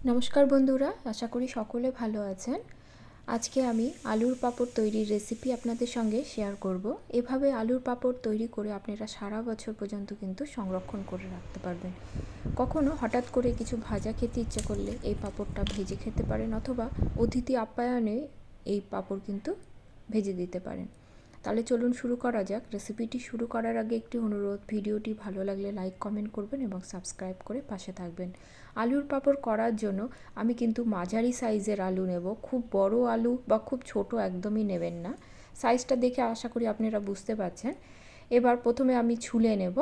নমস্কার বন্ধুরা, আশা করি সকলে ভালো আছেন। আজকে আমি আলুর পাঁপড় তৈরির রেসিপি আপনাদের সঙ্গে শেয়ার করব। এভাবে আলুর পাঁপড় তৈরি করে আপনারা সারা বছর পর্যন্ত কিন্তু সংরক্ষণ করে রাখতে পারবেন। কখনো হঠাৎ করে কিছু ভাজা খেতে ইচ্ছে করলে এই পাঁপড়টা ভেজে খেতে পারেন, অথবা অতিথি আপ্যায়নে এই পাঁপড় কিন্তু ভেজে দিতে পারেন। তাহলে চলুন শুরু করা যাক। রেসিপিটি শুরু করার আগে একটি অনুরোধ, ভিডিওটি ভালো লাগলে লাইক কমেন্ট করবেন এবং সাবস্ক্রাইব করে পাশে থাকবেন। আলুর পাঁপড় করার জন্য আমি কিন্তু মাঝারি সাইজের আলু নেব, খুব বড় আলু বা খুব ছোট একদমই নেবেন না। সাইজটা দেখে আশা করি আপনারা বুঝতে পারছেন। এবার প্রথমে আমি ছুলে নেব।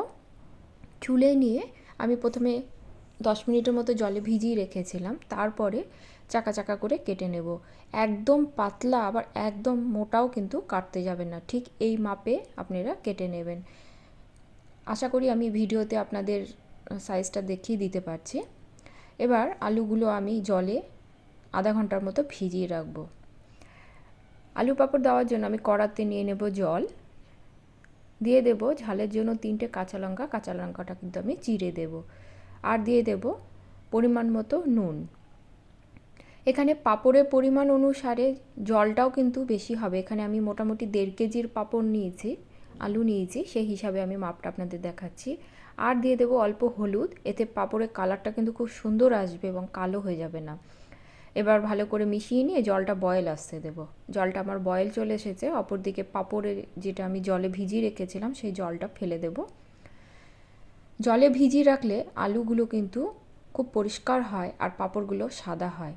ছুলে নিয়ে আমি প্রথমে 10 মিনিটের মতো জলে ভিজিয়ে রেখেছিলাম, তারপরে চাকা চাকা করে কেটে নেব। একদম পাতলা আবার একদম মোটাও কিন্তু কাটতে যাবেন না, ঠিক এই মাপে আপনারা কেটে নেবেন। আশা করি আমি ভিডিওতে আপনাদের সাইজটা দেখিয়ে দিতে পারছি। এবার আলুগুলো আমি জলে আধা ঘন্টার মতো ভিজিয়ে রাখবো। আলু পাঁপড় দেওয়ার জন্য আমি কড়াতে নিয়ে নেব জল, দিয়ে দেব ঝালের জন্য 3টে কাঁচা লঙ্কা। কাঁচা লঙ্কাটা কিন্তু আমি চিড়ে দেব, আর দিয়ে দেব পরিমাণ মতো নুন। এখানে পাঁপড়ের পরিমাণ অনুসারে জলটাও কিন্তু বেশি হবে। এখানে আমি মোটামুটি 1.5 কেজির পাঁপড় নিয়েছি, আলু নিয়েছি, সেই হিসাবে আমি মাপটা আপনাদের দেখাচ্ছি। আর দিয়ে দেব অল্প হলুদ, এতে পাঁপড়ের কালারটা কিন্তু খুব সুন্দর আসবে এবং কালো হয়ে যাবে না। এবার ভালো করে মিশিয়ে নিয়ে জলটা বয়েল আসতে দেব। জলটা আমার বয়েল চলে এসেছে। অপরদিকে পাঁপড়ের যেটা আমি জলে ভিজিয়ে রেখেছিলাম সেই জলটা ফেলে দেব। জলে ভিজিয়ে রাখলে আলুগুলো কিন্তু খুব পরিষ্কার হয় আর পাঁপড়গুলো সাদা হয়।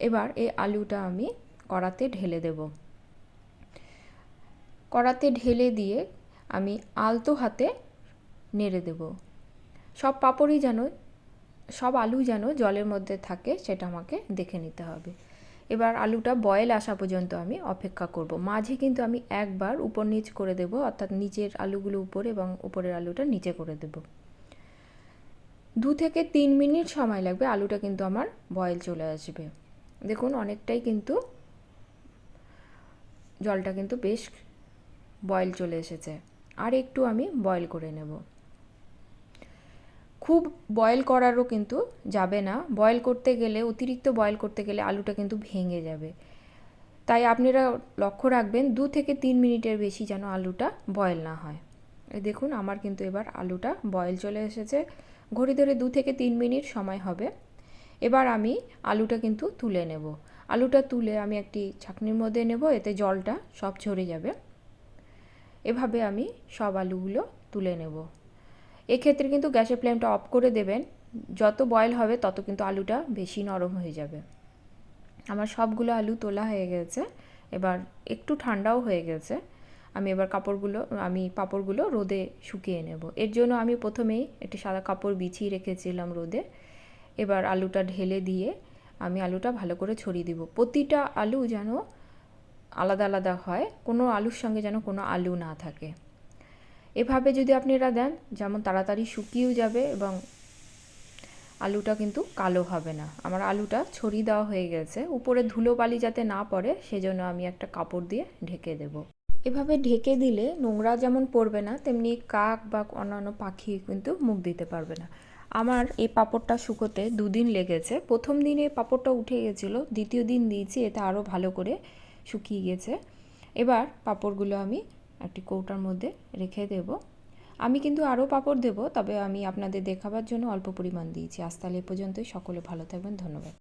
এবার এই আলুটা আমি কড়াতে ঢেলে দেব। কড়াতে ঢেলে দিয়ে আমি আলতো হাতে নেড়ে দেব। সব পাঁপড়ই যেন, সব আলু যেন জলের মধ্যে থাকে সেটা আমাকে দেখে নিতে হবে। এবার আলুটা বয়েল আসা পর্যন্ত আমি অপেক্ষা করব। মাঝে কিন্তু আমি একবার উপর নিচ করে দেব, অর্থাৎ নিচের আলুগুলো উপরে এবং উপরের আলুটা নিচে করে দেব। 2 থেকে 3 মিনিট সময় লাগবে, আলুটা কিন্তু আমার বয়েল চলে আসবে। দেখুন অনেকটাই কিন্তু জলটা কিন্তু বেশ বয়েল চলে এসেছে। আর একটু আমি বয়েল করে নেব। খুব বয়েল করারও কিন্তু যাবে না। বয়েল করতে গেলে, অতিরিক্ত বয়েল করতে গেলে আলুটা কিন্তু ভেঙে যাবে। তাই আপনারা লক্ষ্য রাখবেন 2 থেকে 3 মিনিটের বেশি যেন আলুটা বয়েল না হয়। দেখুন আমার কিন্তু এবার আলুটা বয়েল চলে এসেছে। ঘড়ি ধরে 2 থেকে 3 মিনিট সময় হবে। এবার আমি আলুটা কিন্তু তুলে নেব। আলুটা তুলে আমি একটি ছাঁকনির মধ্যে নেব, এতে জলটা সব ঝরে যাবে। এভাবে আমি সব আলুগুলো তুলে নেব। এক্ষেত্রে কিন্তু গ্যাসের ফ্লেমটা অফ করে দেবেন। যত বয়েল হবে তত কিন্তু আলুটা বেশি নরম হয়ে যাবে। আমার সবগুলো আলু তোলা হয়ে গেছে। এবার একটু ঠান্ডাও হয়ে গেছে। আমি এবার পাঁপড়গুলো রোদে শুকিয়ে নেব। এর জন্য আমি প্রথমেই একটি সাদা কাপড় বিছিয়ে রেখেছিলাম রোদে। এবার আলুটা ঢেলে দিয়ে আমি আলুটা ভালো করে ছড়িয়ে দিব। প্রতিটা আলু যেন আলাদা আলাদা হয়, কোনো আলুর সঙ্গে যেন কোনো আলু না থাকে। এভাবে যদি আপনারা দেন, যেমন তাড়াতাড়ি শুকিয়েও যাবে এবং আলুটা কিন্তু কালো হবে না। আমার আলুটা ছড়িয়ে দেওয়া হয়ে গেছে। উপরে ধুলোবালি যাতে না পড়ে সেজন্য আমি একটা কাপড় দিয়ে ঢেকে দেব। এভাবে ঢেকে দিলে নোংরা যেমন পড়বে না, তেমনি কাক বা অন্যান্য পাখি কিন্তু মুখ দিতে পারবে না। আমার এই পাঁপড়টা শুকোতে 2 দিন লেগেছে। প্রথম দিনে পাঁপড়টা উঠে গেছিলো, দ্বিতীয় দিন দিয়েছি, এতে আরও ভালো করে শুকিয়ে গেছে। এবার পাঁপড়গুলো আমি একটি কৌটার মধ্যে রেখে দেব। আমি কিন্তু আরও পাঁপড় দেব, তবে আমি আপনাদের দেখাবার জন্য অল্প পরিমাণ দিয়েছি। আজ তাহলে এ পর্যন্তই। সকলে ভালো থাকবেন। ধন্যবাদ।